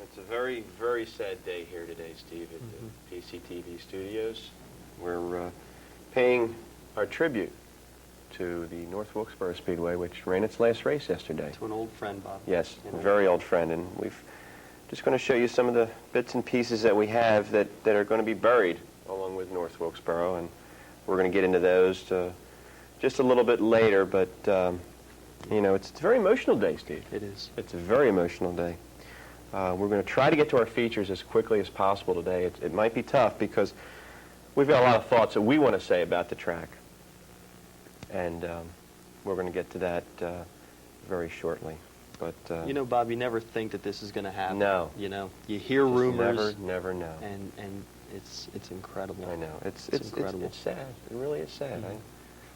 It's a very, very sad day here today, Steve, at the PCTV studios. We're paying our tribute to the North Wilkesboro Speedway, which ran its last race yesterday. To an old friend, Bob. Yes, a very old friend, and we've just going to show you some of the bits and pieces that we have that are going to be buried along with North Wilkesboro, and we're going to get into those just a little bit later, but you know, it's a very emotional day, Steve. It is. It's a very emotional day. We're going to try to get to our features as quickly as possible today. It might be tough because we've got a lot of thoughts that we want to say about the track. And we're going to get to that very shortly. But you know, Bob, you never think that this is going to happen. No. You know, you hear rumors. Never know. And it's incredible. I know. It's incredible. It's sad. It really is sad. I don't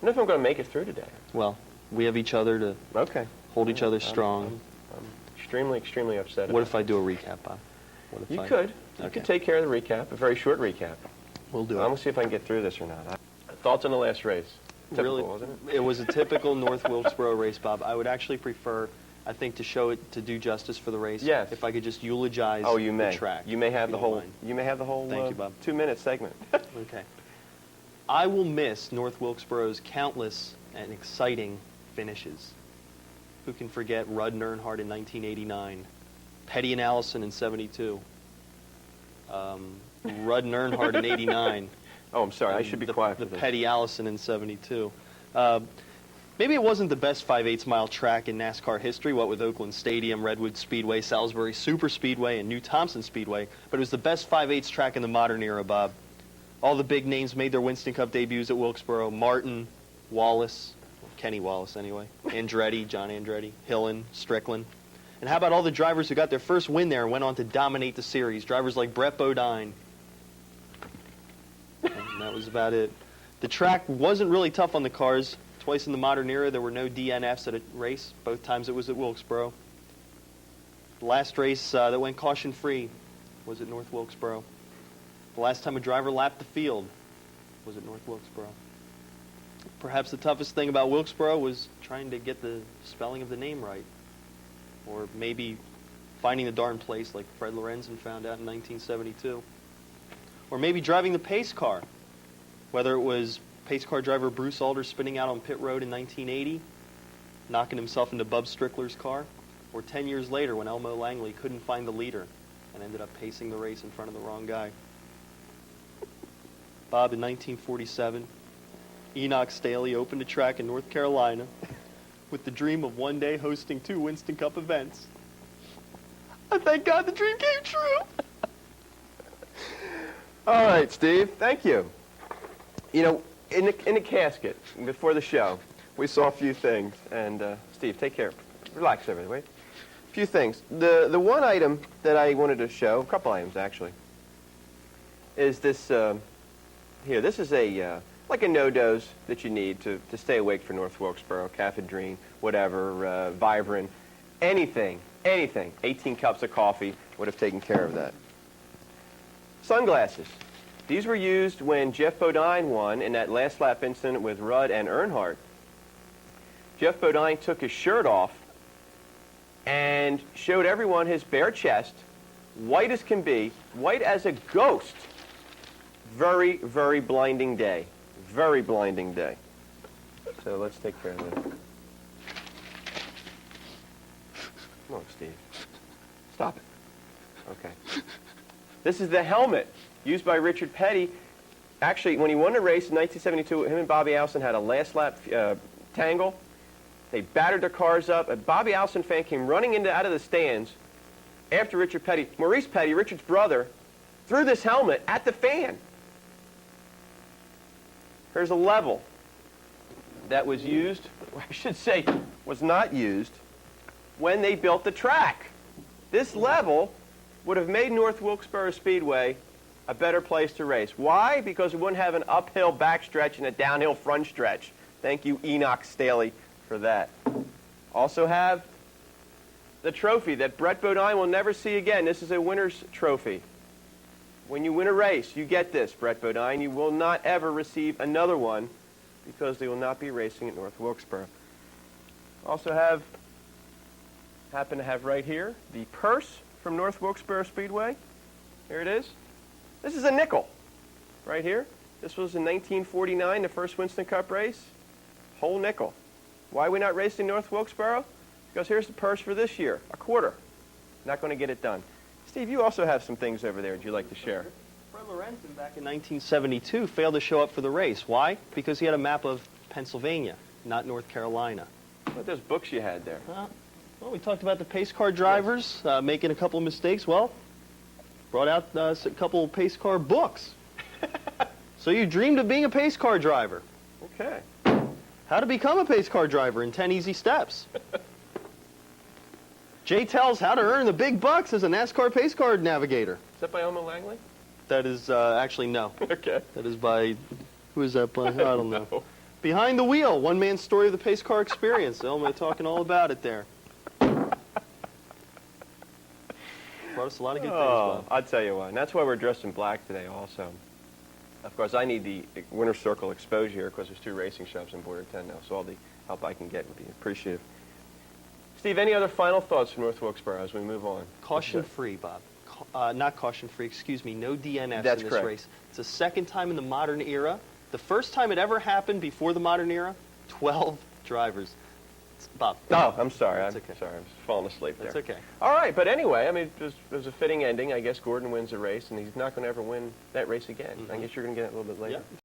know if I'm going to make it through today. Well, we have each other to hold each other strong. I'm extremely, extremely upset. What if I do a recap, Bob? You could. You could take care of the recap, a very short recap. We'll do it. I'm going to see if I can get through this or not. Thoughts on the last race? Typical, really, wasn't it? It was a typical North Wilkesboro race, Bob. I would actually prefer, I think, to do justice for the race. Yes. If I could just eulogize the track. You may have the whole. You may have the whole. Thank you, Bob. 2-minute segment. Okay. I will miss North Wilkesboro's countless and exciting finishes. Who can forget Rudd and Earnhardt in 1989, Petty and Allison in 72, Rudd and Earnhardt in 89. Oh, I'm sorry. I should be quiet for the this. Petty Allison in 72. Maybe it wasn't the best 5/8 mile track in NASCAR history, what with Oakland Stadium, Redwood Speedway, Salisbury Super Speedway, and New Thompson Speedway, but it was the best 5/8 track in the modern era, Bob. All the big names made their Winston Cup debuts at Wilkesboro. Martin, Wallace, Kenny Wallace anyway, Andretti, John Andretti, Hillen, Strickland. And how about all the drivers who got their first win there and went on to dominate the series? Drivers like Brett Bodine. And that was about it. The track wasn't really tough on the cars. Twice in the modern era, there were no DNFs at a race. Both times it was at Wilkesboro. The last race that went caution-free was at North Wilkesboro. The last time a driver lapped the field was at North Wilkesboro. Perhaps the toughest thing about Wilkesboro was trying to get the spelling of the name right. Or maybe finding the darn place like Fred Lorenzen found out in 1972. Or maybe driving the pace car, whether it was pace car driver Bruce Alder spinning out on pit road in 1980, knocking himself into Bub Strickler's car, or 10 years later when Elmo Langley couldn't find the leader and ended up pacing the race in front of the wrong guy. Bob, in 1947, Enoch Staley opened a track in North Carolina with the dream of one day hosting 2 Winston Cup events. I thank God the dream came true. All right, Steve. Thank you. You know, in the casket before the show, we saw a few things. And Steve, take care. Relax, everybody. A few things. The one item that I wanted to show, a couple items actually, is this here. This is a like a no-dose that you need to stay awake for North Wilkesboro, Cafedrine, whatever, Vibrant, anything. 18 cups of coffee would have taken care of that. Sunglasses. These were used when Jeff Bodine won in that last lap incident with Rudd and Earnhardt. Jeff Bodine took his shirt off and showed everyone his bare chest, white as can be, white as a ghost. Very, very blinding day. Very blinding day. So let's take care of this. Come on, Steve. Stop it. Okay. This is the helmet used by Richard Petty. Actually, when he won the race in 1972, him and Bobby Allison had a last lap tangle. They battered their cars up. A Bobby Allison fan came running out of the stands after Richard Petty. Maurice Petty, Richard's brother, threw this helmet at the fan. Here's a level that was used, I should say, was not used when they built the track. This level would have made North Wilkesboro Speedway a better place to race. Why? Because we wouldn't have an uphill backstretch and a downhill front stretch. Thank you, Enoch Staley, for that. Also have the trophy that Brett Bodine will never see again. This is a winner's trophy. When you win a race, you get this, Brett Bodine. You will not ever receive another one because they will not be racing at North Wilkesboro. Also happen to have right here the purse from North Wilkesboro Speedway. Here it is. This is a nickel right here. This was in 1949, the first Winston Cup race. Whole nickel. Why are we not racing North Wilkesboro? Because here's the purse for this year, a quarter. Not going to get it done. Steve, you also have some things over there. Would you like to share? Fred Lorenzen back in 1972 failed to show up for the race. Why? Because he had a map of Pennsylvania, not North Carolina. What about those books you had there? Well, we talked about the pace car drivers making a couple of mistakes. Well, brought out a couple of pace car books. So you dreamed of being a pace car driver. Okay. How to become a pace car driver in 10 easy steps. Jay tells how to earn the big bucks as a NASCAR pace car navigator. Is that by Elmo Langley? That is actually no. Okay. That is by, who is that by? I don't know. No. Behind the Wheel, one man's story of the pace car experience. Elmo talking all about it there. Brought us a lot of good things, Bob. I'll tell you what. And that's why we're dressed in black today also. Of course, I need the Winter Circle exposure here because there's 2 racing shops in Border 10 now, so all the help I can get would be appreciative. Steve, any other final thoughts from North Wilkesboro as we move on? Caution-free, Bob. Not caution-free, excuse me. No DNFs That's in this correct. race. It's the second time in the modern era. The first time it ever happened before the modern era, 12 drivers. Bob. Oh, I'm sorry. That's I'm okay. sorry. I was falling asleep there. That's okay. All right, but anyway, I mean, it was a fitting ending. I guess Gordon wins the race, and he's not going to ever win that race again. I guess you're going to get it a little bit later. Yeah.